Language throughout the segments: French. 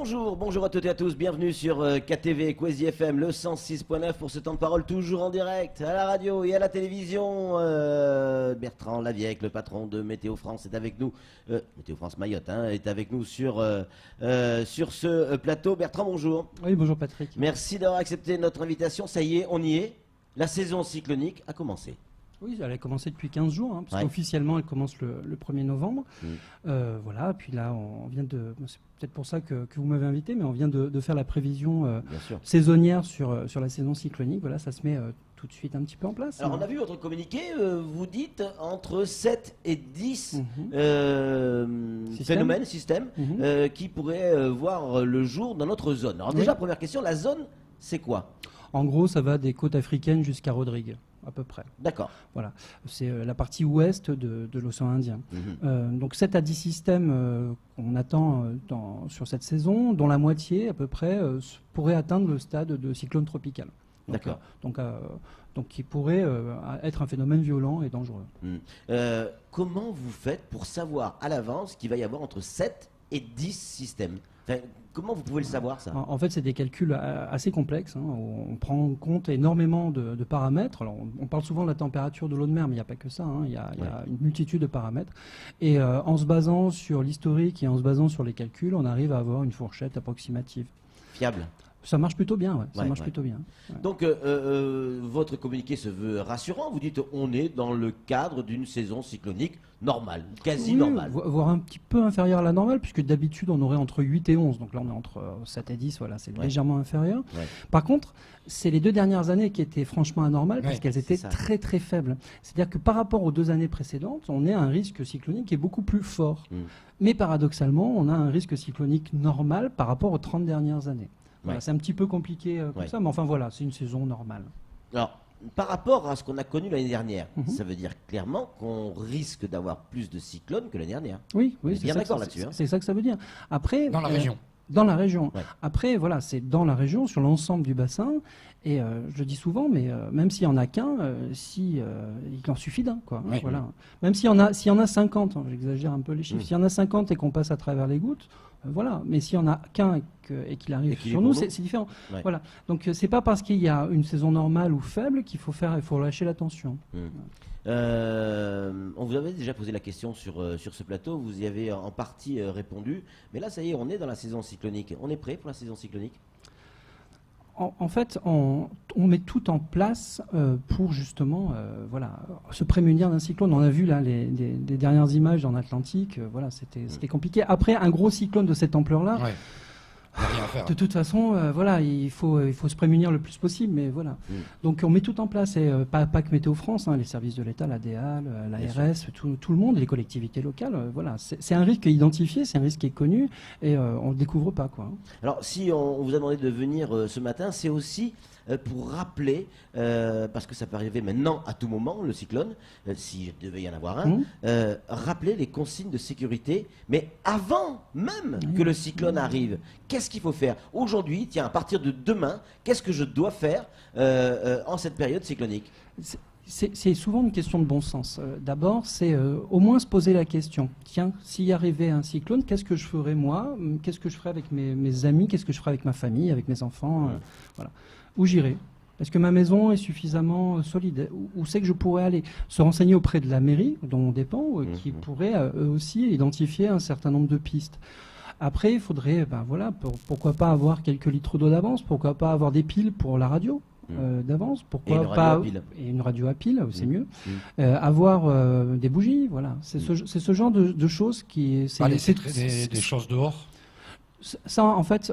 Bonjour à toutes et à tous, bienvenue sur KTV, Kwezi FM, le 106.9 pour ce temps de parole toujours en direct à la radio et à la télévision. Bertrand Laviec, le patron de Météo France, est avec nous, Météo France Mayotte, est avec nous sur ce plateau. Bertrand, bonjour. Oui, bonjour Patrick. Merci d'avoir accepté notre invitation, ça y est, on y est, la saison cyclonique a commencé. Oui, elle a commencé depuis 15 jours, parce qu'officiellement elle commence le 1er novembre. Voilà, puis là on vient de, c'est peut-être pour ça que vous m'avez invité, mais on vient de faire la prévision saisonnière sur la saison cyclonique. Voilà, ça se met tout de suite un petit peu en place. Alors on a vu votre communiqué, vous dites entre 7 et 10 phénomènes, systèmes, qui pourraient voir le jour dans notre zone. Alors déjà, première question, la zone, c'est quoi? En gros, ça va des côtes africaines jusqu'à Rodrigue. À peu près. D'accord. Voilà. C'est la partie ouest de l'océan Indien. Donc 7 à 10 systèmes qu'on attend sur cette saison, dont la moitié à peu près pourrait atteindre le stade de cyclone tropical. D'accord. Donc qui pourrait être un phénomène violent et dangereux. Comment vous faites pour savoir à l'avance qu'il va y avoir entre 7 et 10 systèmes? Enfin, comment vous pouvez le savoir, ça? En fait, c'est des calculs assez complexes. On prend en compte énormément de paramètres. Alors, on parle souvent de la température de l'eau de mer, mais il n'y a pas que ça. Il y a une multitude de paramètres. Et en se basant sur l'historique et en se basant sur les calculs, on arrive à avoir une fourchette approximative. Fiable? Ça marche plutôt bien, plutôt bien. Donc, votre communiqué se veut rassurant. Vous dites on est dans le cadre d'une saison cyclonique normale, quasi normale. Voire un petit peu inférieure à la normale, puisque d'habitude on aurait entre 8 et 11. Donc là on est entre 7 et 10, voilà, c'est légèrement inférieur. Par contre, c'est les 2 dernières années qui étaient franchement anormales, puisqu'elles étaient très très faibles. C'est-à-dire que par rapport aux 2 années précédentes, on est à un risque cyclonique qui est beaucoup plus fort. Mais paradoxalement, on a un risque cyclonique normal par rapport aux 30 dernières années. Voilà, c'est un petit peu compliqué comme ça, mais enfin voilà, c'est une saison normale. Alors, par rapport à ce qu'on a connu l'année dernière, ça veut dire clairement qu'on risque d'avoir plus de cyclones que l'année dernière. Oui, c'est bien d'accord là-dessus. C'est ça que ça veut dire. Après, dans la région. Dans la région. Après, voilà, c'est dans la région, sur l'ensemble du bassin. Et je le dis souvent, mais même s'il n'y en a qu'un, il en suffit d'un, quoi. Voilà. Même s'il y en a 50, j'exagère un peu les chiffres, s'il y en a 50 et qu'on passe à travers les gouttes, voilà. Mais s'il n'y en a qu'un et qu'il arrive sur nous, c'est différent. Voilà. Donc c'est pas parce qu'il y a une saison normale ou faible qu'il faut lâcher l'attention. On vous avait déjà posé la question sur ce plateau, vous y avez en partie répondu, mais là ça y est, on est dans la saison cyclonique. On est prêt pour la saison cyclonique? En fait, on met tout en place pour justement se prémunir d'un cyclone. On a vu là les dernières images en Atlantique, voilà, c'était compliqué. Après, un gros cyclone de cette ampleur-là, de toute façon, voilà, il faut se prémunir le plus possible, mais voilà. Donc on met tout en place, et pas que Météo France, les services de l'État, l'ADA, l'ARS, tout le monde, les collectivités locales, voilà. C'est un risque qui est identifié, c'est un risque qui est connu, et on le découvre pas, quoi. Alors, si on vous a demandé de venir ce matin, c'est aussi pour rappeler, parce que ça peut arriver maintenant à tout moment, le cyclone, s'il devait y en avoir un, rappeler les consignes de sécurité, mais avant même que le cyclone arrive. Qu'est-ce qu'il faut faire aujourd'hui? Tiens, à partir de demain, qu'est-ce que je dois faire en cette période cyclonique? C'est souvent une question de bon sens. D'abord, c'est au moins se poser la question. Tiens, s'il arrivait un cyclone, qu'est-ce que je ferais moi? Qu'est-ce que je ferais avec mes amis? Qu'est-ce que je ferais avec ma famille, avec mes enfants? Voilà. Où j'irai? Est-ce que ma maison est suffisamment solide? Où c'est que je pourrais aller? Se renseigner auprès de la mairie, dont on dépend, qui pourrait eux aussi identifier un certain nombre de pistes. Après, il faudrait, pourquoi pas avoir quelques litres d'eau d'avance? Pourquoi pas avoir des piles pour la radio d'avance? Pourquoi pas une radio à pile, c'est mieux. Avoir des bougies, voilà. C'est ce genre de choses qui. Des choses dehors. Ça, en fait,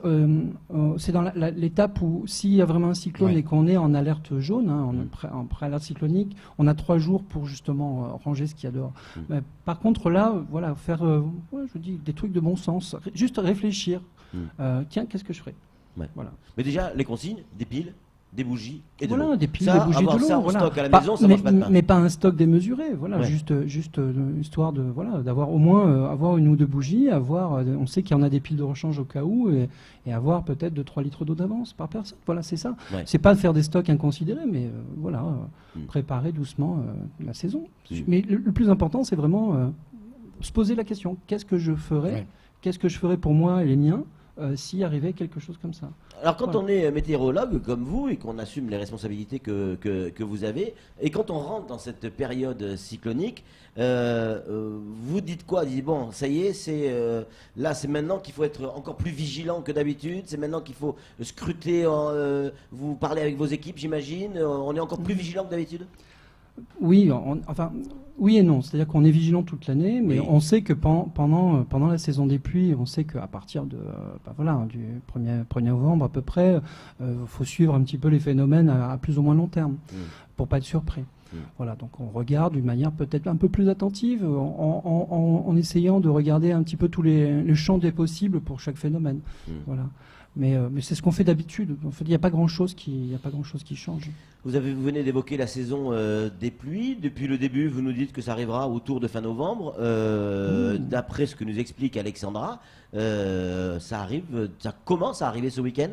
c'est dans l'étape où s'il y a vraiment un cyclone et qu'on est en alerte jaune, en pré-alerte cyclonique, on a 3 jours pour justement ranger ce qu'il y a dehors. Mais, par contre, là, voilà, faire je dis, des trucs de bon sens, juste réfléchir. Tiens, qu'est-ce que je ferais? Voilà. Mais déjà, les consignes, des piles, des bougies et de l'eau. Des piles, des bougies, de l'eau. Ça en stock à la maison, ça marche pas de pain. Mais pas un stock démesuré, voilà, juste histoire de d'avoir au moins avoir 1 ou 2 bougies, on sait qu'il y en a des piles de rechange au cas où, et avoir peut-être 2-3 litres d'eau d'avance par personne. Voilà, c'est ça. C'est pas de faire des stocks inconsidérés, mais préparer doucement la saison. Mais le plus important, c'est vraiment se poser la question, qu'est-ce que je ferais? Qu'est-ce que je ferais pour moi et les miens s'il arrivait quelque chose comme ça. Alors quand Voilà. on est météorologue comme vous et qu'on assume les responsabilités que vous avez, et quand on rentre dans cette période cyclonique, vous dites quoi? Vous dites bon, ça y est, là c'est maintenant qu'il faut être encore plus vigilant que d'habitude, c'est maintenant qu'il faut scruter, vous parlez avec vos équipes j'imagine, on est encore plus vigilant que d'habitude? Oui, enfin, oui et non. C'est-à-dire qu'on est vigilant toute l'année, mais Oui. on sait que pendant la saison des pluies, on sait qu'à partir de, voilà, du 1er novembre à peu près, faut suivre un petit peu les phénomènes à plus ou moins long terme pour pas être surpris. Voilà, donc on regarde d'une manière peut-être un peu plus attentive, en essayant de regarder un petit peu tous les champs des possibles pour chaque phénomène. Voilà. Mais c'est ce qu'on fait d'habitude. En fait, il n'y a pas grand-chose qui change. Vous venez d'évoquer la saison des pluies. Depuis le début, vous nous dites que ça arrivera autour de fin novembre. D'après ce que nous explique Alexandra, ça commence à arriver ce week-end?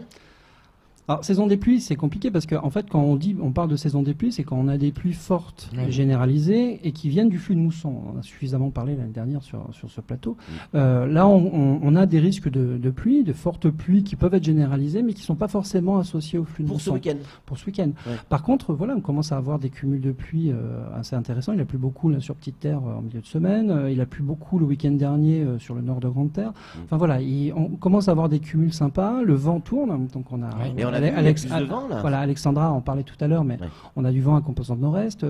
Alors, saison des pluies, c'est compliqué parce qu'en fait, quand on parle de saison des pluies, c'est quand on a des pluies fortes, généralisées et qui viennent du flux de mousson. On a suffisamment parlé l'année dernière sur ce plateau. Là, on a des risques de pluie, de fortes pluies qui peuvent être généralisées, mais qui ne sont pas forcément associées au flux de mousson. Pour ce week-end. Ouais. Par contre, voilà, on commence à avoir des cumuls de pluie assez intéressants. Il a plu beaucoup là, sur Petite Terre en milieu de semaine. Il a plu beaucoup le week-end dernier sur le nord de Grande Terre. Enfin voilà, on commence à avoir des cumuls sympas. Le vent tourne, donc on a. Et on a vu, il y a plus de vent, là. Voilà, Alexandra en parlait tout à l'heure, mais on a du vent à composante nord-est.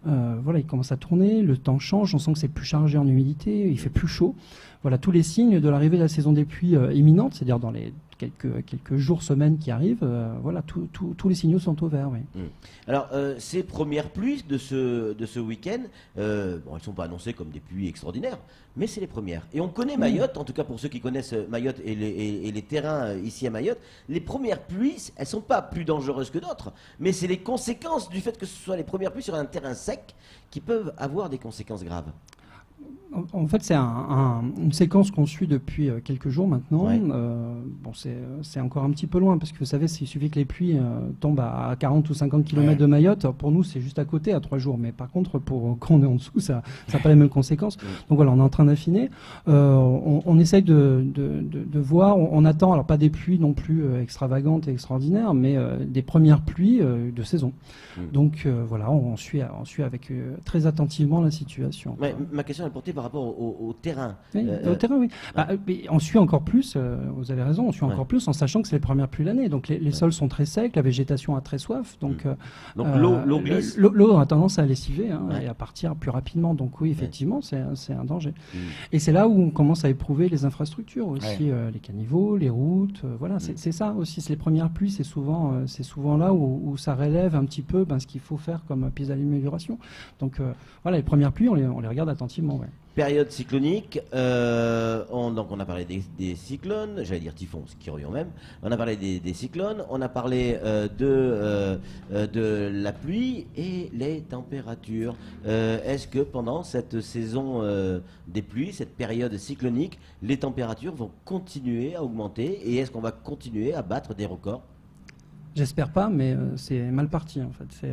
Voilà, il commence à tourner, le temps change, on sent que c'est plus chargé en humidité, il fait plus chaud. Voilà, tous les signes de l'arrivée de la saison des pluies imminente, c'est-à-dire dans les quelques jours, semaines qui arrivent, voilà, tous les signaux sont au vert. Oui. Alors, ces premières pluies de ce week-end, elles ne sont pas annoncées comme des pluies extraordinaires, mais c'est les premières. Et on connaît Mayotte, en tout cas pour ceux qui connaissent Mayotte et les terrains ici à Mayotte, les premières pluies, elles ne sont pas plus dangereuses que d'autres, mais c'est les conséquences du fait que ce soit les premières pluies sur un terrain sec qui peuvent avoir des conséquences graves. En fait, c'est une séquence qu'on suit depuis quelques jours maintenant. Ouais. Bon, c'est encore un petit peu loin, parce que vous savez, il suffit que les pluies tombent à 40 ou 50 km de Mayotte. Pour nous, c'est juste à côté, à 3 jours. Mais par contre, quand on est en dessous, ça n'a pas les mêmes conséquences. Donc voilà, on est en train d'affiner. On essaye de voir, on attend, alors pas des pluies non plus extravagantes et extraordinaires, mais des premières pluies de saison. Donc voilà, on suit avec très attentivement la situation. Ouais, ma question est portée par rapport au terrain. Oui, au terrain, oui. Mais on suit encore plus, vous avez raison, on suit encore plus en sachant que c'est les premières pluies de l'année. Donc les sols sont très secs, la végétation a très soif. Donc l'eau glisse. L'eau a tendance à lessiver et à partir plus rapidement. Donc oui, effectivement, c'est un danger. Et c'est là où on commence à éprouver les infrastructures aussi, les caniveaux, les routes. Voilà, c'est ça aussi. C'est les premières pluies, c'est souvent là où ça relève un petit peu ce qu'il faut faire comme piste d'amélioration. Donc voilà, les premières pluies, on les regarde attentivement. Ouais. Période cyclonique, donc on a parlé des cyclones, j'allais dire typhons, qui revient même. On a parlé des cyclones, on a parlé de la pluie et les températures. Est-ce que pendant cette saison des pluies, cette période cyclonique, les températures vont continuer à augmenter et est-ce qu'on va continuer à battre des records? J'espère pas, mais c'est mal parti en fait.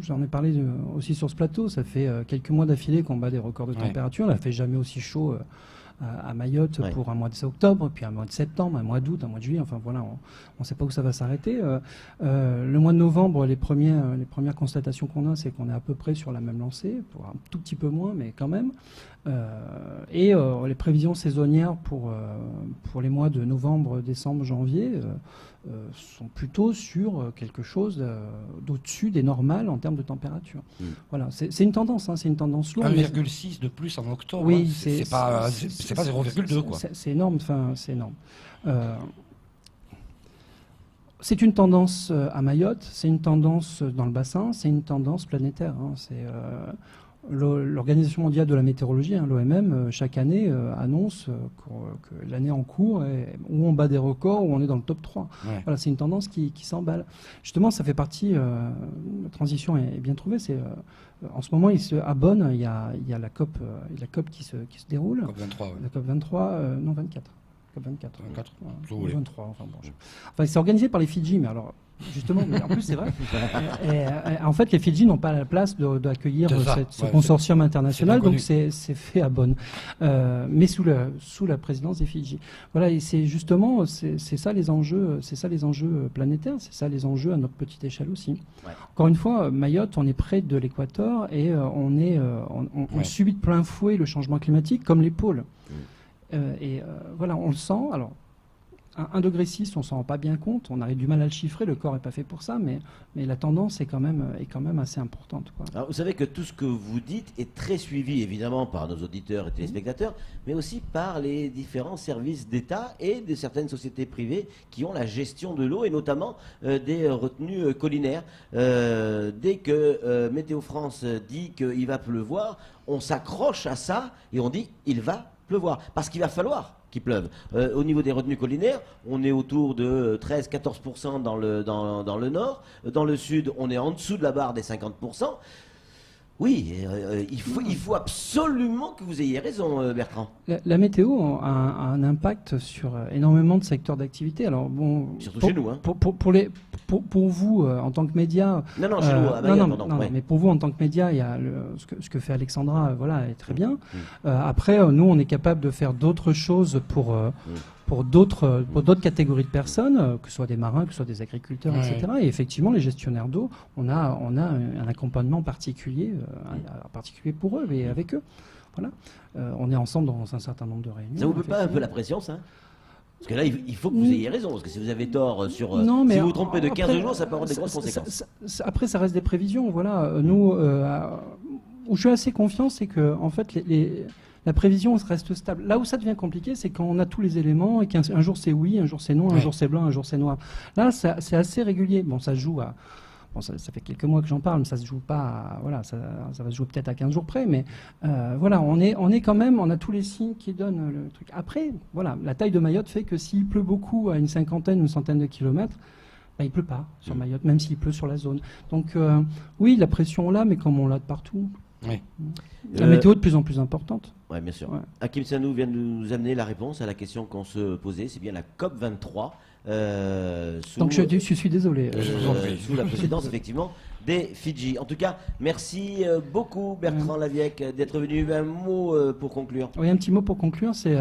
J'en ai parlé aussi sur ce plateau. Ça fait quelques mois d'affilée qu'on bat des records de température. On n'a fait jamais aussi chaud à Mayotte pour un mois de octobre, puis un mois de septembre, un mois d'août, un mois de juillet. Enfin voilà, on ne sait pas où ça va s'arrêter. Le mois de novembre, les premières constatations qu'on a, c'est qu'on est à peu près sur la même lancée, pour un tout petit peu moins, mais quand même. Et les prévisions saisonnières pour les mois de novembre, décembre, janvier sont plutôt sur quelque chose d'au-dessus des normales en termes de température. Voilà, c'est une tendance, c'est une tendance lourde. 1,6 de plus en octobre, oui, c'est pas 0,2 quoi. C'est énorme, c'est énorme. C'est une tendance à Mayotte, c'est une tendance dans le bassin, c'est une tendance planétaire. L'Organisation mondiale de la météorologie, l'OMM, chaque année annonce que l'année en cours, où on bat des records, où on est dans le top 3. Ouais. Voilà, c'est une tendance qui s'emballe. Justement, ça fait partie, la transition est bien trouvée. En ce moment, à Bonn, il y a la COP qui se déroule. COP 23, ouais. La COP 23, non 24. COP 24. 24. Ouais, 23, enfin bon. Enfin, c'est organisé par les Fidji, mais alors... Justement, mais en plus c'est vrai. En fait, les Fidji n'ont pas la place d'accueillir ce consortium international, donc c'est fait à Bonn, mais sous la présidence des Fidji. Voilà, et c'est justement c'est ça les enjeux, planétaires, c'est ça les enjeux à notre petite échelle aussi. Ouais. Encore une fois, Mayotte, on est près de l'équateur et on subit de plein fouet le changement climatique, comme les pôles. Voilà, on le sent. Alors. 1,6 degré, on ne s'en rend pas bien compte, on a du mal à le chiffrer, le corps n'est pas fait pour ça, mais la tendance est quand même assez importante, quoi. Alors, vous savez que tout ce que vous dites est très suivi, évidemment, par nos auditeurs et téléspectateurs, mais aussi par les différents services d'État et de certaines sociétés privées qui ont la gestion de l'eau, et notamment des retenues collinaires. Dès que Météo France dit qu'il va pleuvoir, on s'accroche à ça et on dit il va pleuvoir, parce qu'il va falloir qu'il pleuve. Au niveau des retenues collinaires, on est autour de 13-14% dans le nord. Dans le sud, on est en dessous de la barre des 50%. Oui, il faut absolument que vous ayez raison, Bertrand. La météo a un impact sur énormément de secteurs d'activité. Alors bon, surtout chez nous, hein. Pour vous, en tant que média. Non, chez nous. Mais pour vous, en tant que média, il y a ce que fait Alexandra, voilà, est très bien. Après, nous, on est capable de faire d'autres choses pour d'autres catégories de personnes, que ce soit des marins, que ce soit des agriculteurs, etc. Et effectivement, les gestionnaires d'eau, on a un accompagnement particulier pour eux et avec eux. Voilà. On est ensemble dans un certain nombre de réunions. Ça vous met pas un peu la pression, ça ? Parce que là, il faut que vous ayez raison, parce que si vous avez tort si vous vous trompez de 15 jours, ça peut avoir des grosses conséquences. Après, ça reste des prévisions. Voilà. Nous, où je suis assez confiant, c'est que en fait, la prévision reste stable. Là où ça devient compliqué, c'est quand on a tous les éléments et qu'un jour c'est oui, un jour c'est non, un jour c'est blanc, un jour c'est noir. Là, c'est assez régulier. Bon, ça se joue à... Bon, ça fait quelques mois que j'en parle, mais ça se joue pas... Voilà, ça va se jouer peut-être à 15 jours près, mais voilà, on est quand même... On a tous les signes qui donnent le truc. Après, voilà, la taille de Mayotte fait que s'il pleut beaucoup à une centaine de kilomètres, il ne pleut pas sur Mayotte, même s'il pleut sur la zone. Donc, oui, la pression on l'a, mais comme on l'a de partout... Oui. La météo de plus en plus importante. Oui, bien sûr. Ouais. Hakim Sanou vient de nous amener la réponse à la question qu'on se posait. C'est bien la COP23. Donc je suis désolé. Sous la présidence, effectivement, des Fidji. En tout cas, merci beaucoup, Bertrand Laviec, d'être venu. Un mot pour conclure. Oui, un petit mot pour conclure. C'est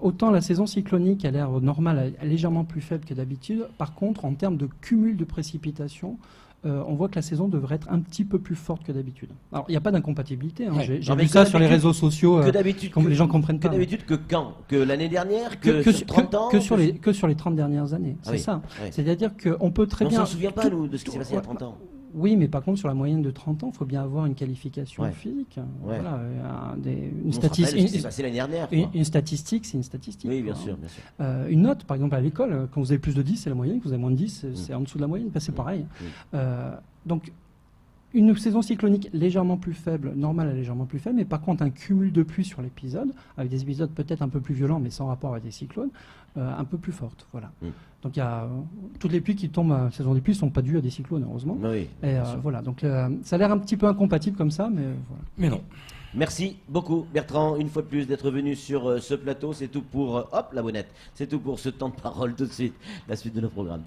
autant la saison cyclonique a l'air normale, légèrement plus faible que d'habitude. Par contre, en termes de cumul de précipitations, on voit que la saison devrait être un petit peu plus forte que d'habitude. Alors, il n'y a pas d'incompatibilité. Hein. J'ai vu ça sur les réseaux sociaux. Que d'habitude, les gens comprennent pas. Que d'habitude, que quand ? Que l'année dernière ? Que sur 30 ans ? Que sur les 30 dernières années. C'est ça. Oui. C'est-à-dire qu'on peut très bien... On ne s'en souvient pas, nous, de ce qui s'est passé il y a 30 ans. Oui, mais par contre, sur la moyenne de 30 ans, il faut bien avoir une qualification physique. Ouais. Voilà, une statistique. C'est passé l'année dernière. Une statistique, c'est une statistique. Oui, bien sûr. Bien sûr. Une note, par exemple, à l'école, quand vous avez plus de 10, c'est la moyenne. Quand vous avez moins de 10, c'est en dessous de la moyenne. C'est pareil. Donc, une saison cyclonique légèrement plus faible, normale légèrement plus faible, mais par contre un cumul de pluie sur l'épisode, avec des épisodes peut-être un peu plus violents, mais sans rapport avec des cyclones, un peu plus fortes. Voilà. Donc il y a toutes les pluies qui tombent à la saison des pluies ne sont pas dues à des cyclones, heureusement. Oui, et voilà. Donc ça a l'air un petit peu incompatible comme ça, mais voilà. Mais non. Merci beaucoup, Bertrand, une fois de plus, d'être venu sur ce plateau. C'est tout pour... hop, la bonnette. C'est tout pour ce temps de parole. Tout de suite, la suite de nos programmes.